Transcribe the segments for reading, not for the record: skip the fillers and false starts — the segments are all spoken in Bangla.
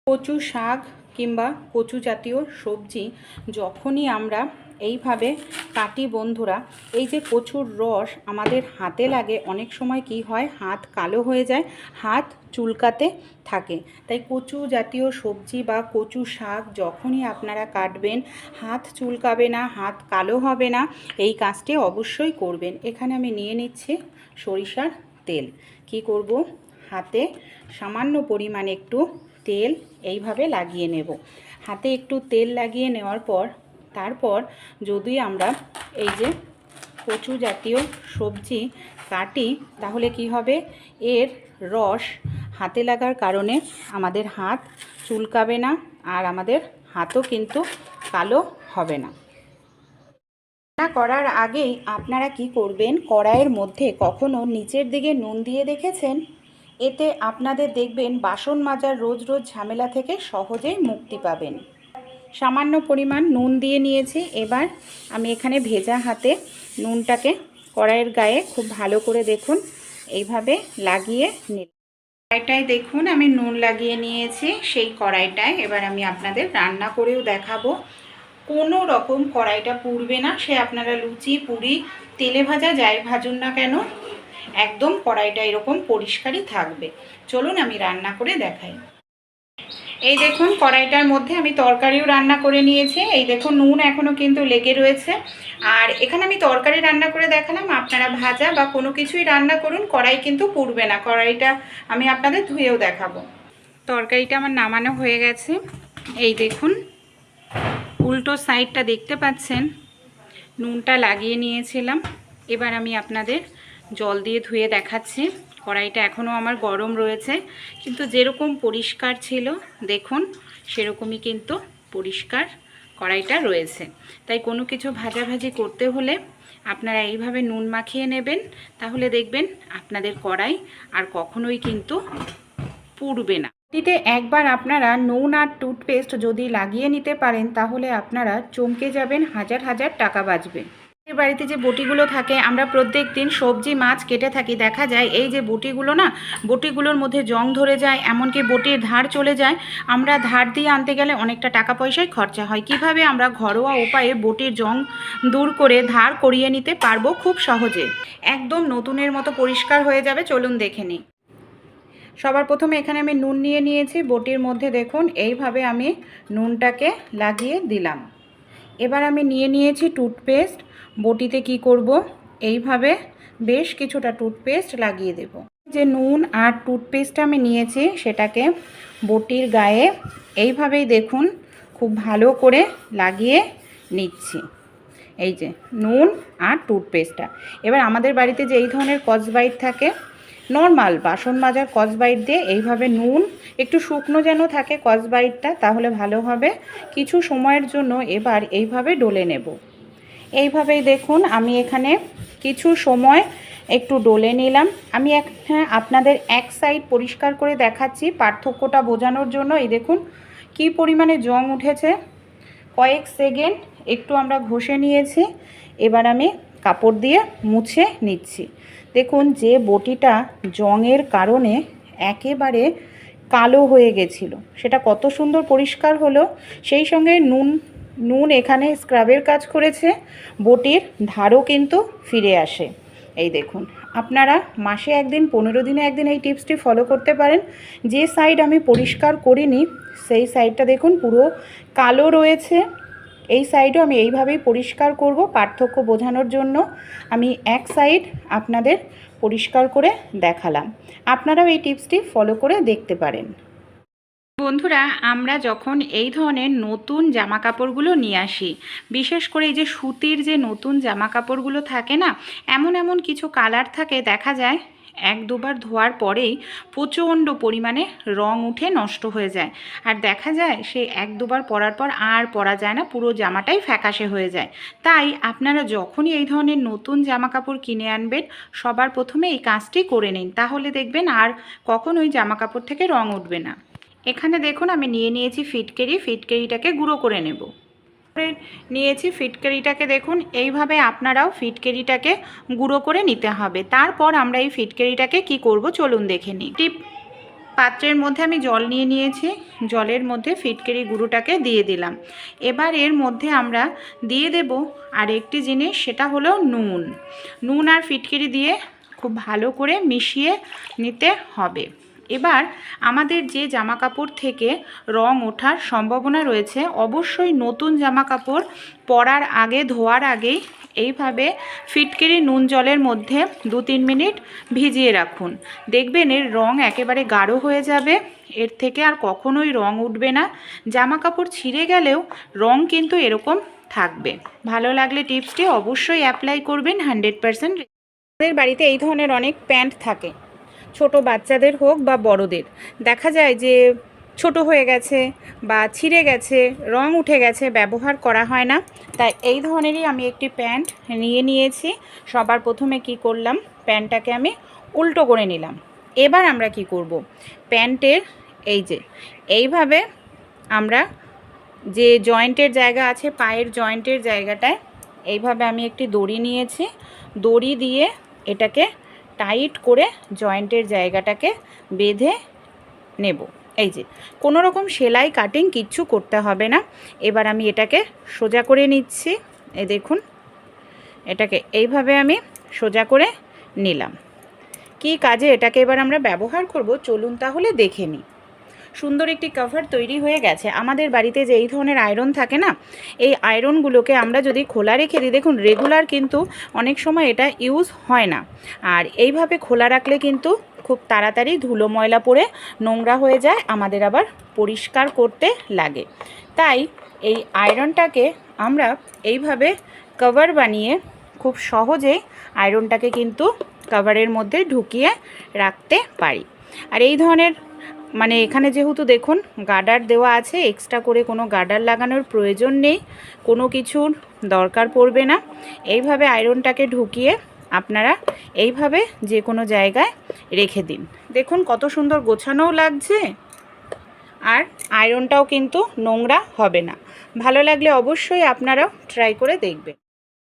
কচু শাক কিংবা কচু জাতীয় সবজি যখনই আমরা এইভাবে কাটি বন্ধুরা, এই যে কচুর রস আমাদের হাতে লাগে, অনেক সময় কি হয়, হাত কালো হয়ে যায়, হাত চুলকাতে থাকে। তাই কচু জাতীয় সবজি বা কচু শাক যখনই আপনারা কাটবেন, হাত চুলকাবে না, হাত কালো হবে না, এই কাজটি অবশ্যই করবেন। এখানে আমি নিয়ে নিচ্ছি সরিষার তেল। কি করব, হাতে সামান্য পরিমাণে একটু তেল এইভাবে লাগিয়ে নেব। হাতে একটু তেল লাগিয়ে নেওয়ার পর তারপর যদি আমরা এই যে কচু জাতীয় সবজি কাটি, তাহলে কি হবে, এর রস হাতে লাগার কারণে আমাদের হাত চুলকাবে না, আর আমাদের হাতও কিন্তু কালো হবে না। রান্না করার আগেই আপনারা কি করবেন, কড়াইয়ের মধ্যে কখনো নিচের দিকে নুন দিয়ে দেখেছেন? এতে আপনাদের দেখবেন বাসন মাজার রোজ রোজ ঝামেলা থেকে সহজেই মুক্তি পাবেন। সামান্য পরিমাণ নুন দিয়ে নিয়েছি। এবার আমি এখানে ভেজা হাতে নুনটাকে কড়াইয়ের গায়ে খুব ভালো করে দেখুন এইভাবে লাগিয়ে নিলাম। কড়াইটায় দেখুন আমি নুন লাগিয়ে নিয়েছি, সেই কড়াইটায় এবার আমি আপনাদের রান্না করেও দেখাবো। কোনো রকম কড়াইটা পুড়বে না, সে আপনারা লুচি পুরি তেলে ভাজা যাই ভাজুন না কেন, একদম কড়াইটা এরকম পরিষ্কারই থাকবে। চলুন আমি রান্না করে দেখাই। এই দেখুন কড়াইটার মধ্যে আমি তরকারিও রান্না করে নিয়েছি। এই দেখুন নুন এখনও কিন্তু লেগে রয়েছে। আর এখানে আমি তরকারি রান্না করে দেখালাম, আপনারা ভাজা বা কোনো কিছুই রান্না করুন, কড়াই কিন্তু পুড়বে না। কড়াইটা আমি আপনাদের ধুয়েও দেখাবো। তরকারিটা আমার নামানো হয়ে গেছে। এই দেখুন উল্টো সাইডটা দেখতে পাচ্ছেন, নুনটা লাগিয়ে নিয়েছিলাম। এবার আমি আপনাদের জল দিয়ে ধুয়ে দেখাচ্ছি। কড়াইটা এখনও আমার গরম রয়েছে, কিন্তু যেরকম পরিষ্কার ছিল দেখুন সেরকমই কিন্তু পরিষ্কার কড়াইটা রয়েছে। তাই কোনো কিছু ভাজাভাজি করতে হলে আপনারা এইভাবে নুন মাখিয়ে নেবেন, তাহলে দেখবেন আপনাদের কড়াই আর কখনোই কিন্তু পুড়বে না। এটিতে একবার আপনারা নুন আর টুথপেস্ট যদি লাগিয়ে নিতে পারেন, তাহলে আপনারা চমকে যাবেন, হাজার হাজার টাকা বাঁচবে। বাড়িতে যে বটিগুলো থাকে, আমরা প্রত্যেক দিন সবজি মাছ কেটে থাকি, দেখা যায় এই যে বটিগুলো না, বটিগুলোর মধ্যে জং ধরে যায়, এমনকি বটির ধার চলে যায়। আমরা ধার দিয়ে আনতে গেলে অনেকটা টাকা পয়সায় খরচা হয়। কিভাবে আমরা ঘরোয়া উপায়ে বটির জং দূর করে ধার করিয়ে নিতে পারবো খুব সহজে, একদম নতুনের মতো পরিষ্কার হয়ে যাবে। চলুন দেখে নিই। সবার প্রথমে এখানে আমি নুন নিয়ে নিয়েছি বটির মধ্যে, দেখুন এইভাবে আমি নুনটাকে লাগিয়ে দিলাম। এবার আমি নিয়ে নিয়েছি টুথপেস্ট। বটিতে কি করব, এইভাবে বেশ কিছুটা টুথপেস্ট লাগিয়ে দেব। যে নুন আর টুথপেস্টটা আমি নিয়েছি সেটাকে বটির গায়ে এইভাবেই দেখুন খুব ভালো করে লাগিয়ে নিচ্ছি। এই যে নুন আর টুথপেস্টটা। এবার আমাদের বাড়িতে যে এই ধরনের স্কচব্রাইট থাকে, নর্মাল বাসন মাজার স্কচব্রাইট দিয়ে এইভাবে নুন একটু শুকনো যেন থাকে স্কচব্রাইটটা, তাহলে ভালো হবে। কিছু সময়ের জন্য এবার এইভাবে ডলে নেব। এইভাবেই দেখুন আমি এখানে কিছু সময় একটু ডলে নিলাম। আমি আপনাদের এক সাইড পরিষ্কার করে দেখাচ্ছি পার্থক্যটা বোঝানোর জন্য। এই দেখুন কি পরিমাণে জং উঠেছে। কয়েক সেকেন্ড একটু আমরা ঘষে নিয়েছি। এবার আমি কাপড় দিয়ে মুছে নিচ্ছি। দেখুন যে বটিটা জংয়ের কারণে একেবারে কালো হয়ে গেছিল, সেটা কত সুন্দর পরিষ্কার হলো। সেই সঙ্গে নুন এখানে স্ক্রাবের কাজ করেছে, বটির ধারও কিন্তু ফিরে আসে। এই দেখুন আপনারা মাসে একদিন 15 দিনে একদিন এই টিপসটি ফলো করতে পারেন। যে সাইড আমি পরিষ্কার করিনি সেই সাইডটা দেখুন পুরো কালো রয়েছে। এই সাইডও আমি এইভাবেই পরিষ্কার করব, পার্থক্য বোঝানোর জন্য আমি এক সাইড আপনাদের পরিষ্কার করে দেখালাম। আপনারাও এই টিপসটি ফলো করে দেখতে পারেন। বন্ধুরা, আমরা যখন এই ধরনের নতুন জামা কাপড়গুলো নিয়ে আসি, বিশেষ করে এই যে সুতির যে নতুন জামা কাপড়গুলো থাকে না, এমন এমন কিছু কালার থাকে, দেখা যায় এক দুবার ধোয়ার পরেই প্রচণ্ড পরিমাণে রং উঠে নষ্ট হয়ে যায়। আর দেখা যায় সে এক দুবার পরার পর আর পরা যায় না, পুরো জামাটাই ফ্যাকাশে হয়ে যায়। তাই আপনারা যখনই এই ধরনের নতুন জামা কাপড় কিনে আনবেন, সবার প্রথমে এই কাজটি করে নিন, তাহলে দেখবেন আর কখনোই জামা কাপড় থেকে রং উঠবে না। এখানে দেখুন আমি নিয়েছি ফিটকারিটাকে গুঁড়ো করে নেব। নিয়েছি ফিটকারিটাকে, দেখুন এইভাবে আপনারাও ফিটকারিটাকে গুঁড়ো করে নিতে হবে। তারপর আমরা এই ফিটকারিটাকে কি করব চলুন দেখে নিই। পাত্রের মধ্যে আমি জল নিয়ে নিয়েছি, জলের মধ্যে ফিটকিরি গুঁড়োটাকে দিয়ে দিলাম। এবার এর মধ্যে আমরা দিয়ে দেব আর একটি জিনিস, সেটা হলো নুন। নুন আর ফিটকিরি দিয়ে খুব ভালো করে মিশিয়ে নিতে হবে। এবার আমাদের যে জামা কাপড় থেকে রং ওঠার সম্ভাবনা রয়েছে, অবশ্যই নতুন জামা কাপড় পরার আগে, ধোয়ার আগেই এইভাবে ফিটকিরি নুন জলের মধ্যে 2-3 মিনিট ভিজিয়ে রাখুন। দেখবেন এর রং একেবারে গাঢ় হয়ে যাবে, এর থেকে আর কখনোই রং উঠবে না। জামা কাপড় ছিঁড়ে গেলেও রং কিন্তু এরকম থাকবে। ভালো লাগলে টিপসটি অবশ্যই অ্যাপ্লাই করবেন 100%। আমাদের বাড়িতে এই ধরনের অনেক প্যান্ট থাকে, ছোট বাচ্চাদের হোক বা বড়দের। দেখা যায় যে ছোট হয়ে গেছে বা ছিঁড়ে গেছে, রং উঠে গেছে, ব্যবহার করা হয় না। তাই এই ধরনেরই আমি একটি প্যান্ট নিয়ে নিয়েছি। সবার প্রথমে কি করলাম, প্যান্টটাকে আমি উল্টো করে নিলাম। এবার আমরা কি করব, প্যান্টের এই যে এইভাবে আমরা যে জয়েন্টের জায়গা আছে, পায়ের জয়েন্টের জায়গাটায় এইভাবে আমি একটি দড়ি নিয়েছি। দড়ি দিয়ে এটাকে টাইট করে জয়েন্টের জায়গাটাকে বেঁধে নেব। এই যে কোনো রকম সেলাই কাটিং কিচ্ছু করতে হবে না। এবার আমি এটাকে সোজা করে নিচ্ছি। এই দেখুন, এটাকে এইভাবে আমি সোজা করে নিলাম। কি কাজে এটাকে এবার আমরা ব্যবহার করব, চলুন তাহলে দেখে নিই। সুন্দর একটি কভার তৈরি হয়ে গেছে। আমাদের বাড়িতে যে এই ধরনের আয়রন থাকে না, এই আয়রনগুলোকে আমরা যদি খোলা রেখে দিই, দেখুন রেগুলার কিন্তু অনেক সময় এটা ইউজ হয় না। আর এইভাবে খোলা রাখলে কিন্তু খুব তাড়াতাড়ি ধুলো ময়লা পড়ে নোংরা হয়ে যায়, আমাদের আবার পরিষ্কার করতে লাগে। তাই এই আয়রনটাকে আমরা এইভাবে কভার বানিয়ে খুব সহজেই আয়রনটাকে কিন্তু কভারের মধ্যে ঢুকিয়ে রাখতে পারি। আর এই ধরনের মানে এখানে যেহেতু দেখুন গার্ডার দেওয়া আছে, এক্সট্রা করে কোনো গার্ডার লাগানোর প্রয়োজন নেই, কোনো কিছুর দরকার পড়বে না। এইভাবে আয়রনটাকে ঢুকিয়ে আপনারা এইভাবে যে কোনো জায়গায় রেখে দিন। দেখুন কত সুন্দর গোছানোও লাগছে, আর আয়রনটাও কিন্তু নোংরা হবে না। ভালো লাগলে অবশ্যই আপনারাও ট্রাই করে দেখবেন।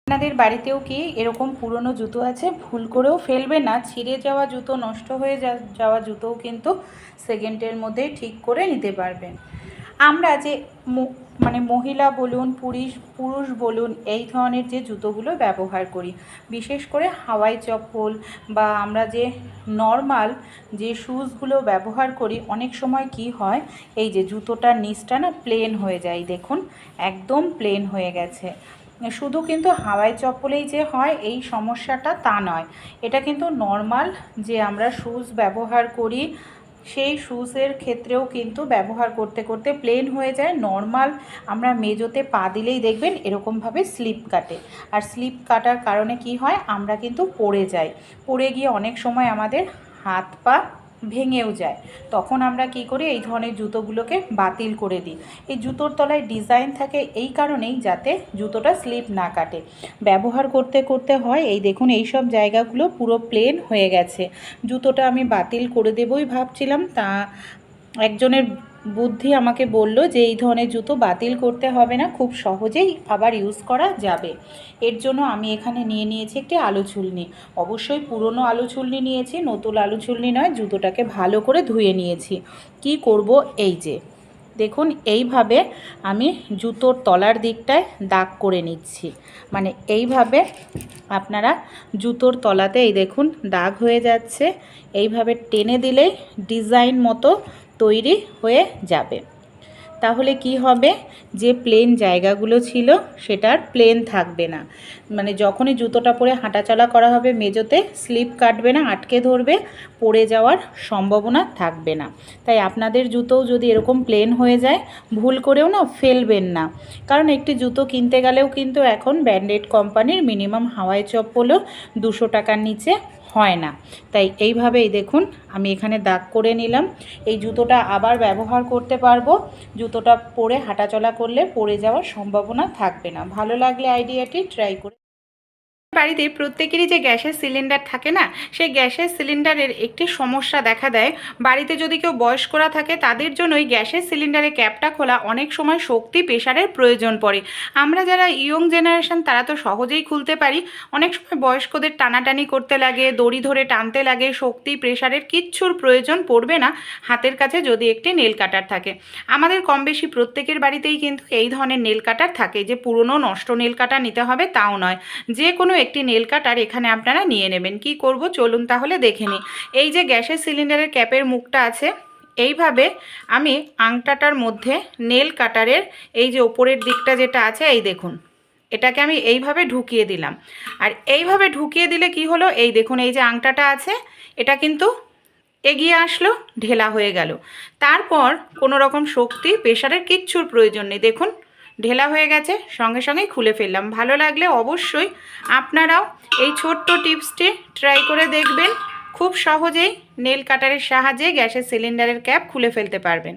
আপনাদের বাড়িতেও কি এরকম পুরনো জুতো আছে, ভুল করেও ফেলবে না। ছিঁড়ে যাওয়া জুতো, নষ্ট হয়ে যাওয়া জুতোও কিন্তু সেকেন্ডের মধ্যে ঠিক করে নিতে পারবেন। আমরা যে মানে মহিলা বলুন, পুরুষ বলুন, এই ধরনের যে জুতোগুলো ব্যবহার করি, বিশেষ করে হাওয়াই চপ্পল বা আমরা যে নর্মাল যে শ্যুজগুলো ব্যবহার করি, অনেক সময় কি হয়, এই যে জুতোটার নিচটা না প্লেন হয়ে যায়। দেখুন একদম প্লেন হয়ে গেছে। শুধু কিন্তু হাওয়াই চপ্পলেই যে হয় এই সমস্যাটা তা নয়, এটা কিন্তু নর্মাল যে আমরা শ্যুজ ব্যবহার করি সেই শ্যুজের ক্ষেত্রেও কিন্তু ব্যবহার করতে করতে প্লেন হয়ে যায়। নর্মাল আমরা মেজোতে পা দিলেই দেখবেন এরকমভাবে স্লিপ কাটে, আর স্লিপ কাটার কারণে কি হয়, আমরা কিন্তু পড়ে যাই, পড়ে গিয়ে অনেক সময় আমাদের হাত পা ভেঙেও যায়। তখন আমরা কি করি, এই ধরনের জুতোগুলোকে বাতিল করে দিই। এই জুতোর তলায় ডিজাইন থাকে এই কারণেই, যাতে জুতোটা স্লিপ না কাটে। ব্যবহার করতে করতে হয় এই দেখুন এই সব জায়গাগুলো পুরো প্লেন হয়ে গেছে। জুতোটা আমি বাতিল করে দেবই ভাবছিলাম, তা একজনের বুদ্ধি আমাকে বলল যে এই ধরনের জুতো বাতিল করতে হবে না, খুব সহজেই আবার ইউজ করা যাবে। এর জন্য আমি এখানে নিয়ে নিয়েছি একটি আলু ছুলনি। অবশ্যই পুরনো আলু ছুলনি নিয়েছি, নতুন আলু ছুলনি নয়। জুতোটাকে ভালো করে ধুয়ে নিয়েছি। কি করব, এই যে দেখুন এইভাবে আমি জুতোর তলার দিকটায় দাগ করে নিচ্ছি। মানে এইভাবে আপনারা জুতোর তলাতে এই দেখুন দাগ হয়ে যাচ্ছে, এইভাবে টেনে দিলেই ডিজাইন মতো তৈরি হয়ে যাবে। তাহলে কি হবে, যে প্লেন জায়গাগুলো ছিল সেটার প্লেন থাকবে না। মানে যখনই জুতোটা পরে হাঁটাচলা করা হবে মেজোতে স্লিপ কাটবে না, আটকে ধরবে, পড়ে যাওয়ার সম্ভাবনা থাকবে না। তাই আপনাদের জুতোও যদি এরকম প্লেন হয়ে যায়, ভুল করেও না ফেলবেন না। কারণ একটি জুতো কিনতে গেলেও কিন্তু এখন ব্র্যান্ডেড কোম্পানির মিনিমাম হাওয়াই চপ্পলও 200 টাকার নিচে হয় না। তাই এইভাবেই দেখুন আমি এখানে দাগ করে নিলাম। এই জুতোটা আবার ব্যবহার করতে পারবো, জুতোটা পরে হাঁটাচলা করলে পড়ে যাওয়ার সম্ভাবনা থাকবে না। ভালো লাগলে আইডিয়াটি ট্রাই করে। বাড়িতে প্রত্যেকেরই যে গ্যাসের সিলিন্ডার থাকে না, সেই গ্যাসের সিলিন্ডারের একটি সমস্যা দেখা দেয়। বাড়িতে যদি কেউ বয়স্করা থাকে তাদের জন্যই গ্যাসের সিলিন্ডারের ক্যাপটা খোলা অনেক সময় শক্তি প্রেশারের প্রয়োজন পড়ে। আমরা যারা ইয়ং জেনারেশন তারা তো সহজেই খুলতে পারি, অনেক সময় বয়স্কদের টানাটানি করতে লাগে, দড়ি ধরে টানতে লাগে, শক্তি প্রেশারের কিচ্ছুর প্রয়োজন পড়বে না হাতের কাছে যদি একটি নেল কাটার থাকে। আমাদের কম বেশি প্রত্যেকের বাড়িতেই কিন্তু এই ধরনের নেল কাটার থাকে, যে পুরনো নষ্ট নেল কাটার নিতে হবে তাও নয়, যে কোনো একটি নেল কাটার এখানে আপনারা নিয়ে নেবেন। কি করব চলুন তাহলে দেখে নিই। এই যে গ্যাসের সিলিন্ডারের ক্যাপের মুখটা আছে, এইভাবে আমি আংটাটার মধ্যে নেল কাটারের এই যে ওপরের দিকটা যেটা আছে, এই দেখুন এটাকে আমি এইভাবে ঢুকিয়ে দিলাম। আর এইভাবে ঢুকিয়ে দিলে কি হলো, এই দেখুন এই যে আংটাটা আছে এটা কিন্তু এগিয়ে আসলো, ঢেলা হয়ে গেল। তারপর কোনো রকম শক্তি প্রেশারের কিচ্ছুর প্রয়োজন নেই, দেখুন ঢেলা হয়ে গেছে, সঙ্গে সঙ্গেই খুলে ফেললাম। ভালো লাগলে অবশ্যই আপনারাও এই ছোট্ট টিপসটি ট্রাই করে দেখবেন, খুব সহজেই নেল কাটারের সাহায্যে গ্যাসের সিলিন্ডারের ক্যাপ খুলে ফেলতে পারবেন।